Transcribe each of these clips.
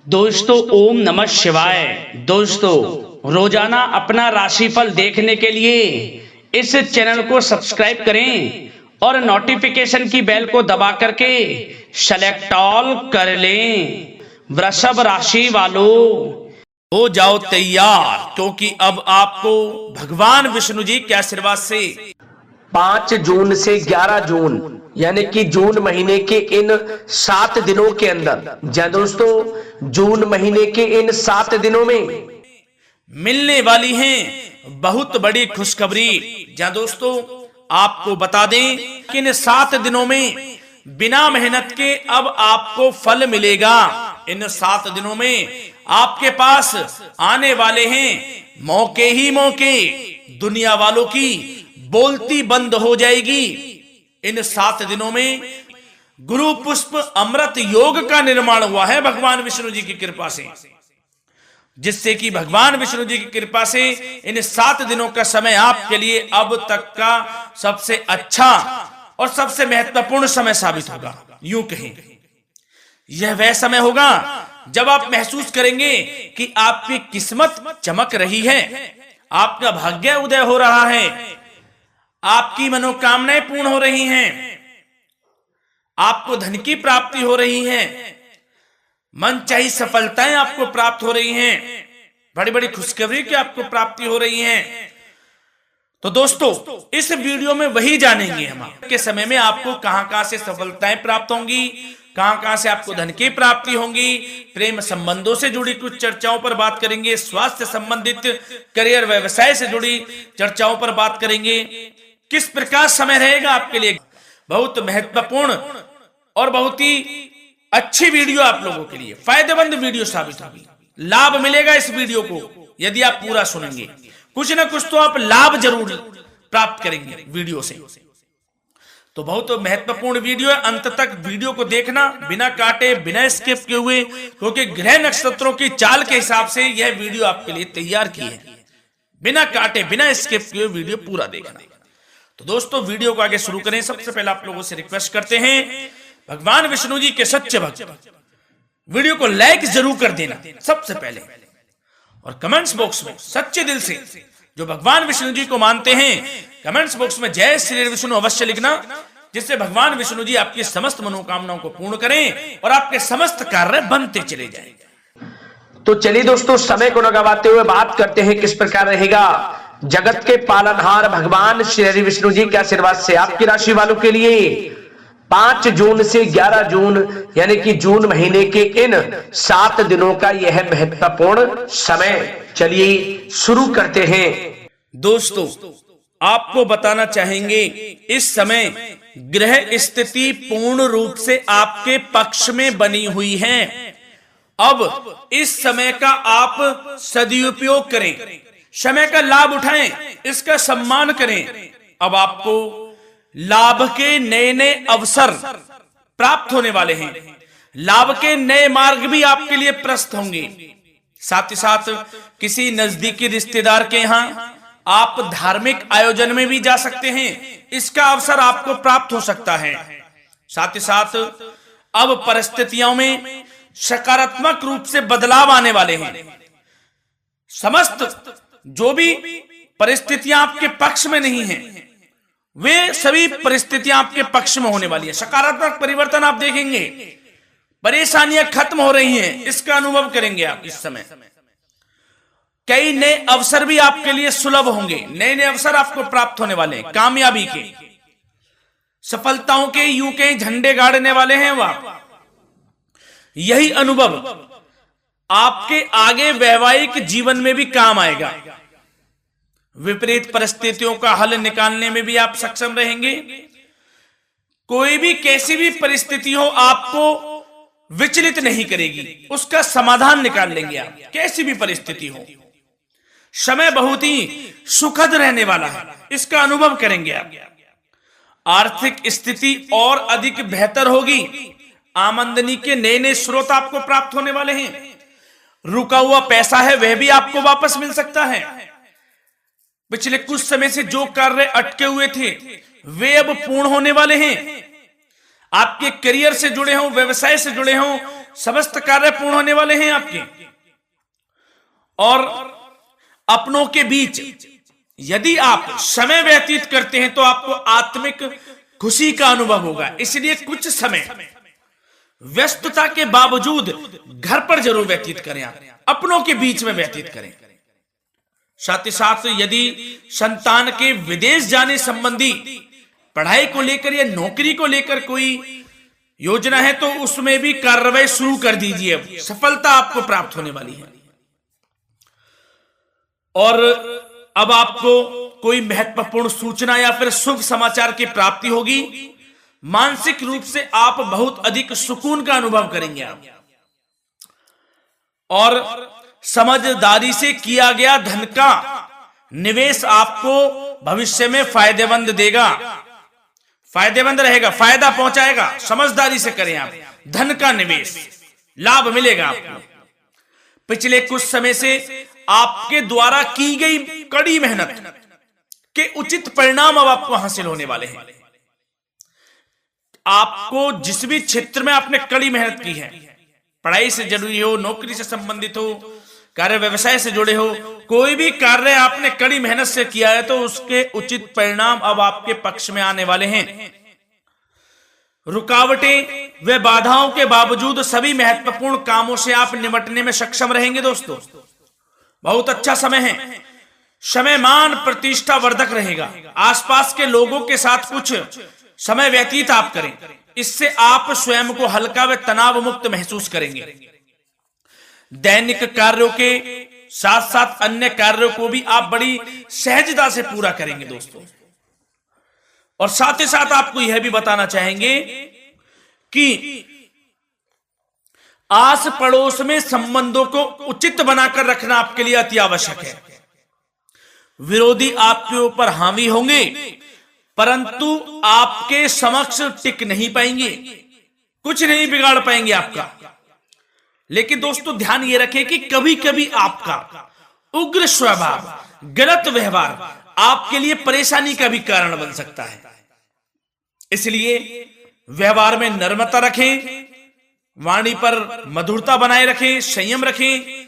दोस्तों ओम नमः शिवाय। दोस्तों रोजाना अपना राशिफल देखने के लिए इस चैनल को सब्सक्राइब करें और नोटिफिकेशन की बेल को दबा करके सेलेक्ट ऑल कर लें। वृषभ राशि वालों हो जाओ तैयार, क्योंकि अब आपको भगवान विष्णु जी के आशीर्वाद से 5 जून से 11 जून यानी कि जून महीने के इन 7 दिनों के अंदर, जय दोस्तों, जून महीने के इन 7 दिनों में मिलने वाली हैं बहुत बड़ी खुशखबरी। जहां दोस्तों आपको बता दें कि इन 7 दिनों में बिना मेहनत के अब आपको फल मिलेगा। इन 7 दिनों में आपके पास आने वाले हैं मौके ही मौके। दुनिया वालों की बोलती बंद हो जाएगी। इन 7 दिनों में गुरु पुष्प अमृत योग का निर्माण हुआ है भगवान विष्णु जी की कृपा से, जिससे कि भगवान विष्णु जी की कृपा से इन 7 दिनों का समय आपके लिए अब तक का सबसे अच्छा और सबसे महत्वपूर्ण समय साबित होगा। यूं कहें यह वह समय होगा जब आप महसूस करेंगे कि आपकी किस्मत चमक रही है, आपका भाग्य उदय हो रहा है, आपकी मनोकामनाएं पूर्ण हो रही हैं, आपको धन की प्राप्ति हो रही है, मनचाही सफलताएं आपको प्राप्त हो रही हैं, बड़ी बड़ी खुशखबरी की आपको प्राप्ति हो रही है। तो दोस्तों इस वीडियो में वही जानेंगे हम के समय में आपको कहां से सफलताएं प्राप्त होंगी, कहां से आपको धन की प्राप्ति होंगी, प्रेम संबंधों से जुड़ी कुछ चर्चाओं पर बात करेंगे, स्वास्थ्य संबंधित करियर व्यवसाय से जुड़ी चर्चाओं पर बात करेंगे। किस प्रकार समय रहेगा आपके लिए, बहुत महत्वपूर्ण और बहुत ही अच्छी वीडियो आप लोगों के लिए फायदेमंद वीडियो साबित होगी। लाभ मिलेगा इस वीडियो को यदि आप पूरा सुनेंगे, कुछ ना कुछ तो आप लाभ जरूर प्राप्त करेंगे वीडियो से। तो बहुत महत्वपूर्ण वीडियो है, अंत तक वीडियो को देखना बिना काटे बिना स्किप किए हुए, क्योंकि ग्रह नक्षत्रों की चाल के हिसाब से यह वीडियो आपके लिए तैयार की है। बिना काटे बिना स्किप किए वीडियो पूरा देखना। तो दोस्तों वीडियो को आगे शुरू करें। सबसे पहले आप लोगों से रिक्वेस्ट करते हैं, भगवान विष्णु जी के सच्चे भक्त वीडियो को लाइक जरूर कर देना सबसे पहले, और कमेंट्स बॉक्स में सच्चे दिल से जो भगवान विष्णु जी को मानते हैं कमेंट्स बॉक्स में जय श्री विष्णु अवश्य लिखना, जिससे भगवान विष्णु जी आपकी समस्त मनोकामनाओं को पूर्ण करें और आपके समस्त कार्य बनते चले जाएं। तो चलिए दोस्तों समय को न गवाते हुए बात करते हैं किस प्रकार रहेगा जगत के पालनहार भगवान श्री विष्णु जी के आशीर्वाद से आपकी राशि वालों के लिए 5 जून से 11 जून यानी कि जून महीने के इन 7 दिनों का यह महत्वपूर्ण समय। चलिए शुरू करते हैं। दोस्तों आपको बताना चाहेंगे इस समय ग्रह स्थिति पूर्ण रूप से आपके पक्ष में बनी हुई है। अब इस समय का आप सदुपयोग करें, समय का लाभ उठाएं, इसका सम्मान करें। अब आपको लाभ के नए नए अवसर प्राप्त होने वाले हैं, लाभ के नए मार्ग भी आपके लिए प्रशस्त होंगे। साथ ही साथ किसी नजदीकी रिश्तेदार के यहां आप धार्मिक आयोजन में भी जा सकते हैं, इसका अवसर आपको प्राप्त हो सकता है। साथ ही साथ अब परिस्थितियों में सकारात्मक रूप से बदलाव आने वाले हैं। समस्त जो भी परिस्थितियां आपके पक्ष में नहीं हैं, वे सभी परिस्थितियां आपके पक्ष में होने वाली है। सकारात्मक परिवर्तन आप देखेंगे, परेशानियां खत्म हो रही हैं, इसका अनुभव करेंगे आप इस समय। कई नए अवसर भी आपके लिए सुलभ होंगे, नए नए अवसर आपको प्राप्त होने वाले हैं, कामयाबी के, सफलताओं के, यूं के झंडे गाड़ने वाले हैं वह। यही अनुभव आपके आगे वैवाहिक जीवन में भी काम आएगा। विपरीत परिस्थितियों का हल निकालने में भी आप सक्षम रहेंगे। कोई भी कैसी भी परिस्थिति हो आपको विचलित नहीं करेगी, उसका समाधान निकाल लेंगे आप, कैसी भी परिस्थिति हो। समय बहुत ही सुखद रहने वाला है, इसका अनुभव करेंगे आप। आर्थिक स्थिति और अधिक बेहतर होगी, आमदनी के नए नए स्रोत आपको प्राप्त होने वाले हैं। रुका हुआ पैसा है वह भी आपको वापस मिल सकता है। पिछले कुछ समय से जो कार्य अटके हुए थे वे अब पूर्ण होने वाले हैं। आपके करियर से जुड़े हों, व्यवसाय से जुड़े हों, समस्त कार्य पूर्ण होने वाले हैं आपके। और अपनों के बीच यदि आप समय व्यतीत करते हैं तो आपको आत्मिक खुशी का अनुभव होगा। इसलिए कुछ समय व्यस्तता के बावजूद घर पर जरूर व्यतीत करें, आप अपनों के बीच में व्यतीत करें। साथ ही साथ यदि संतान के विदेश जाने संबंधी पढ़ाई को लेकर या नौकरी को लेकर कोई योजना है तो उसमें भी कार्रवाई शुरू कर दीजिए, सफलता आपको प्राप्त होने वाली है। और अब आपको कोई महत्वपूर्ण सूचना या फिर शुभ समाचार की प्राप्ति होगी। मानसिक रूप से आप बहुत अधिक सुकून का अनुभव करेंगे आप। और समझदारी से किया गया धन का निवेश आपको भविष्य में फायदेमंद देगा, फायदेमंद रहेगा, फायदा पहुंचाएगा। समझदारी से करें आप, धन का निवेश लाभ मिलेगा आपको। पिछले कुछ समय से आपके द्वारा की गई कड़ी मेहनत के उचित परिणाम अब आपको हासिल होने वाले हैं। आपको जिस भी क्षेत्र में आपने कड़ी मेहनत की है, पढ़ाई से जुड़ी हो, नौकरी से संबंधित हो, कार्य व्यवसाय से जुड़े हो, कोई भी कार्य आपने कड़ी मेहनत से किया है तो उसके उचित परिणाम अब आपके पक्ष में आने वाले हैं। रुकावटें व बाधाओं के बावजूद सभी महत्वपूर्ण कामों से आप निपटने में सक्षम रहेंगे। दोस्तों बहुत अच्छा समय है, समय मान प्रतिष्ठा वर्धक रहेगा। आसपास के लोगों के साथ कुछ समय व्यतीत आप करें, इससे आप स्वयं को हल्का व तनाव मुक्त महसूस करेंगे। दैनिक कार्यों के साथ साथ अन्य कार्यों को भी आप बड़ी सहजता से पूरा करेंगे दोस्तों। और साथ ही साथ आपको यह भी बताना चाहेंगे कि आस पड़ोस में संबंधों को उचित बनाकर रखना आपके लिए अति आवश्यक है। विरोधी आपके ऊपर हावी होंगे परंतु आपके समक्ष टिक नहीं पाएंगे, कुछ नहीं बिगाड़ पाएंगे आपका। लेकिन दोस्तों ध्यान ये रखें कि कभी कभी आपका उग्र स्वभाव, गलत व्यवहार आपके लिए परेशानी का भी कारण बन सकता है। इसलिए व्यवहार में नम्रता रखें, वाणी पर मधुरता बनाए रखें, संयम रखें,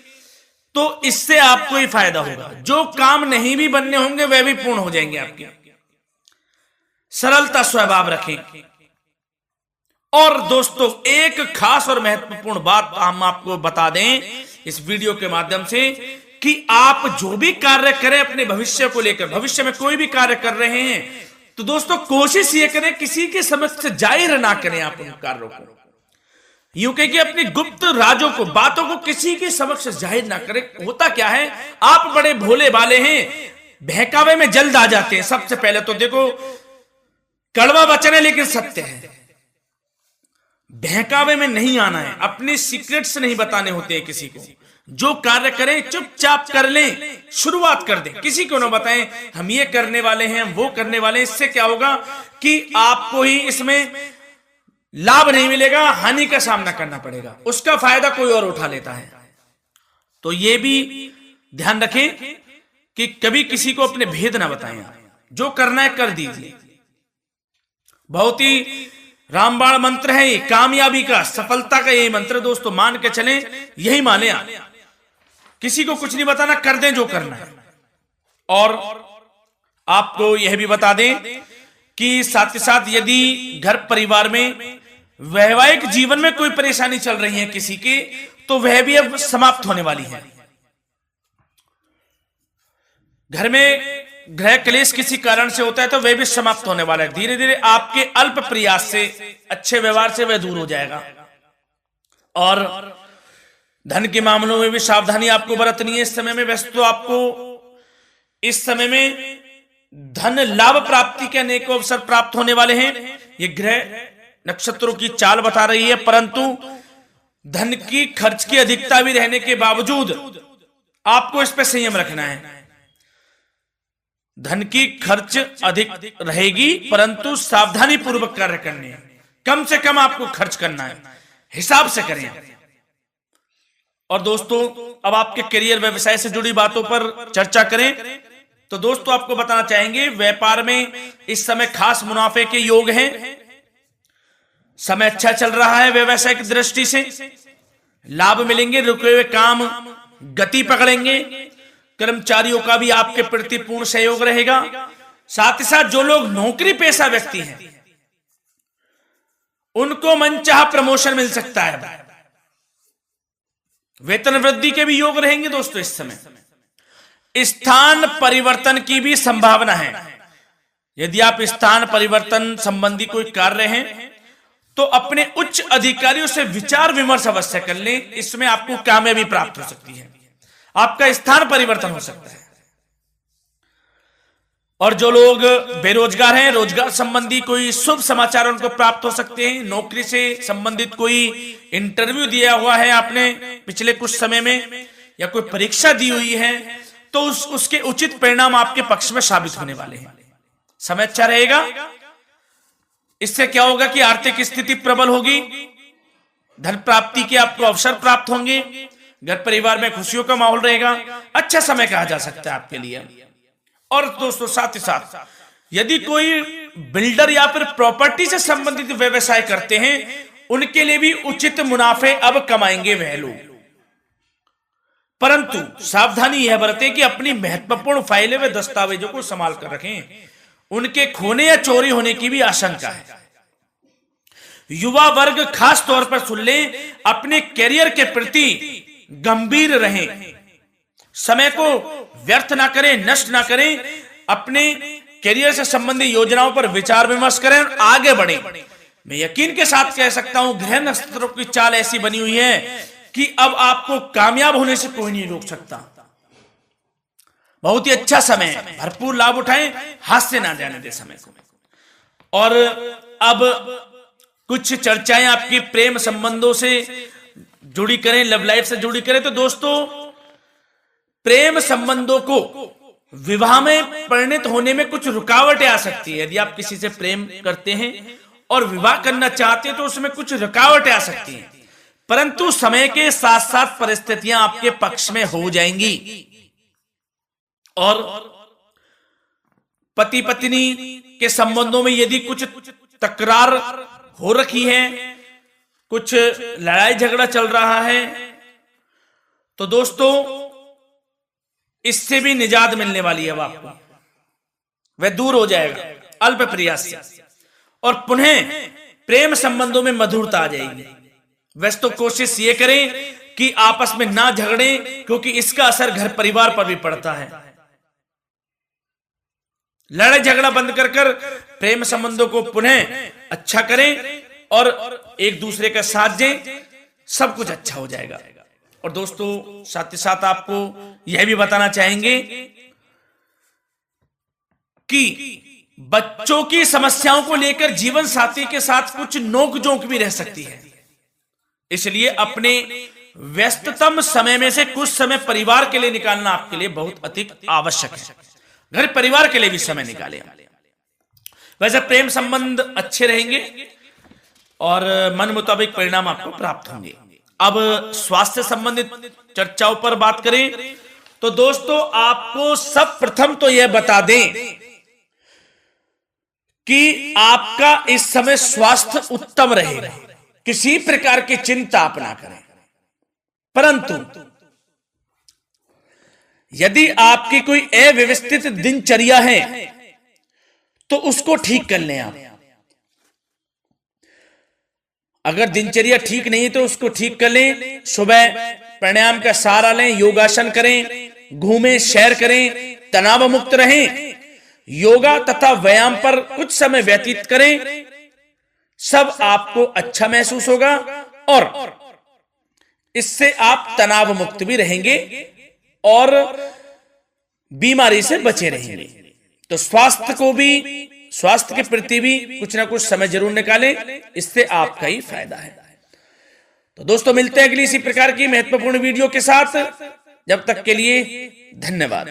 तो इससे आपको ही फायदा होगा। जो काम नहीं भी बनने होंगे वह भी पूर्ण हो जाएंगे आपके। सरलता स्वभाव रखें। और दोस्तों एक खास और महत्वपूर्ण बात हम आपको बता दें इस वीडियो के माध्यम से कि आप जो भी कार्य करें अपने भविष्य को लेकर, भविष्य में कोई भी कार्य कर रहे हैं तो दोस्तों कोशिश ये करें किसी के समक्ष जाहिर ना करें आप उन कार्यों को। यूं कह कि अपनी गुप्त राजों को, बातों को किसी के समक्ष जाहिर ना करें। होता क्या है, आप बड़े भोले भाले हैं, बहकावे में जल्द आ जाते हैं। सबसे पहले तो देखो कड़वा वचन है लेकिन सत्य है, बहकावे में नहीं आना है, अपने सीक्रेट्स नहीं बताने होते हैं किसी को। जो कार्य करें चुपचाप कर लें, शुरुआत कर दें, किसी को ना बताएं हम ये करने वाले हैं, हम वो करने वाले हैं। इससे क्या होगा कि आपको ही इसमें लाभ नहीं मिलेगा, हानि का सामना करना पड़ेगा, उसका फायदा कोई और उठा लेता है। तो ये भी ध्यान रखें कि कभी किसी को अपने भेद ना बताएं, जो करना है कर दीजिए। बहुत ही रामबाण मंत्र है ये, कामयाबी का, सफलता का यही मंत्र दोस्तों, मान के चलें, यही माने आप। किसी को कुछ नहीं बताना, कर दें जो करना है। और आपको यह भी बता दें कि साथ ही साथ यदि घर परिवार में वैवाहिक जीवन में कोई परेशानी चल रही है किसी की, तो वह भी अब समाप्त होने वाली है। घर में गृह क्लेश किसी कारण से होता है तो वह भी समाप्त होने वाला है। धीरे धीरे आपके अल्प प्रयास से, अच्छे व्यवहार से वह दूर हो जाएगा। और धन के मामलों में भी सावधानी आपको बरतनी है इस समय में। वैसे तो आपको इस समय में धन लाभ प्राप्ति के अनेक अवसर प्राप्त होने वाले हैं, ये ग्रह नक्षत्रों की चाल बता रही है। परंतु धन की खर्च की अधिकता भी रहने के बावजूद आपको इस पर संयम रखना है। धन की खर्च अधिक रहेगी परंतु सावधानी पूर्वक कार्य करने हैं, कम से कम आपको खर्च करना है, हिसाब से करें। और दोस्तों अब आपके करियर व्यवसाय से जुड़ी बातों पर चर्चा करें तो दोस्तों आपको बताना चाहेंगे व्यापार में इस समय खास मुनाफे के योग हैं। समय अच्छा चल रहा है व्यवसायिक दृष्टि से, लाभ मिलेंगे, रुके हुए काम गति पकड़ेंगे, कर्मचारियों का भी आपके प्रति पूर्ण सहयोग रहेगा। साथ ही साथ जो लोग नौकरी पेशा व्यक्ति हैं उनको मनचाहा प्रमोशन मिल सकता है, वेतन वृद्धि के भी योग रहेंगे दोस्तों। इस समय स्थान परिवर्तन की भी संभावना है। यदि आप स्थान परिवर्तन संबंधी कोई कार्य हैं तो अपने उच्च अधिकारियों से विचार विमर्श अवश्य कर लें, इसमें आपको कामयाबी प्राप्त हो सकती है, आपका स्थान परिवर्तन हो सकता है। और जो लोग बेरोजगार हैं, रोजगार संबंधी कोई शुभ समाचार उनको प्राप्त हो सकते हैं। नौकरी से संबंधित कोई इंटरव्यू दिया हुआ है आपने पिछले कुछ समय में, या कोई परीक्षा दी हुई है, तो उसके उचित परिणाम आपके पक्ष में साबित होने वाले हैं। समय अच्छा रहेगा। इससे क्या होगा कि आर्थिक स्थिति प्रबल होगी, धन प्राप्ति के आपको अवसर प्राप्त होंगे, घर परिवार में खुशियों का माहौल रहेगा। अच्छा समय कहा जा सकता है आपके लिए। और दोस्तों साथ ही साथ यदि कोई बिल्डर या फिर प्रॉपर्टी से संबंधित व्यवसाय करते हैं, उनके लिए भी उचित मुनाफे अब कमाएंगे वह लोग। परंतु सावधानी यह बरतें कि अपनी महत्वपूर्ण फाइलें व दस्तावेजों को संभाल कर रखें, उनके खोने या चोरी होने की भी आशंका है। युवा वर्ग खास तौर पर सुन लें, अपने कैरियर के प्रति गंभीर रहें, समय को व्यर्थ ना करें, नष्ट ना करें, अपने कैरियर से संबंधित योजनाओं पर विचार विमर्श करें और आगे बढ़ें। मैं यकीन के साथ कह सकता हूं, ग्रह नक्षत्रों की चाल ऐसी बनी हुई है कि अब आपको कामयाब होने से कोई नहीं रोक सकता। बहुत ही अच्छा समय है, भरपूर लाभ उठाएं, हाथ से ना जाने दे समय को। और अब कुछ चर्चाएं आपकी प्रेम संबंधों से जुड़ी करें, लव लाइफ से जुड़ी करें। तो दोस्तों प्रेम संबंधों को विवाह में परिणत होने में कुछ रुकावटें आ सकती है। यदि आप किसी से प्रेम करते हैं और विवाह करना चाहते हैं तो उसमें कुछ रुकावटें आ सकती हैं, परंतु समय के साथ साथ परिस्थितियां आपके पक्ष में हो जाएंगी। और पति पत्नी के संबंधों में यदि कुछ तकरार हो रखी है, कुछ लड़ाई झगड़ा चल रहा है, तो दोस्तों इससे भी निजात मिलने वाली है। अब आपको वह दूर हो जाएगा अल्प प्रयास से, और पुनः प्रेम संबंधों में मधुरता आ जाएगी। वैसे तो कोशिश ये करें कि आपस में ना झगड़ें, क्योंकि इसका असर घर परिवार पर भी पड़ता है। लड़ाई झगड़ा बंद कर प्रेम संबंधों को पुनः अच्छा करें और एक दूसरे का साथ दें, सब कुछ अच्छा हो जाएगा। और दोस्तों साथ ही साथ आपको यह भी बताना चाहेंगे कि बच्चों की समस्याओं को लेकर जीवन साथी के साथ कुछ नोकझोंक भी रह सकती है, इसलिए अपने व्यस्ततम समय में से कुछ समय परिवार के लिए निकालना आपके लिए बहुत अधिक आवश्यक है। घर परिवार के लिए भी समय निकालें। वैसे प्रेम संबंध अच्छे रहेंगे और मन मुताबिक परिणाम आपको प्राप्त होंगे। अब स्वास्थ्य संबंधित चर्चाओं पर बात करें तो दोस्तों आपको सब प्रथम तो यह बता दें कि आपका इस समय स्वास्थ्य उत्तम रहेगा, किसी प्रकार की चिंता आप ना करें। परंतु यदि आपकी कोई अव्यवस्थित दिनचर्या है तो उसको ठीक कर लें आप। अगर दिनचर्या ठीक नहीं है तो उसको ठीक कर लें। सुबह प्राणायाम का सहारा लें, योगासन करें, घूमें, सैर करें, तनाव मुक्त रहें, योगा तथा व्यायाम पर कुछ समय व्यतीत करें। सब आपको अच्छा महसूस होगा और इससे आप तनाव मुक्त भी रहेंगे और बीमारी से बचे रहेंगे। तो स्वास्थ्य के प्रति भी कुछ ना कुछ समय जरूर निकालें, इससे आपका ही फायदा है। तो दोस्तों मिलते हैं अगली इसी प्रकार की महत्वपूर्ण वीडियो के साथ। जब तक के लिए धन्यवाद।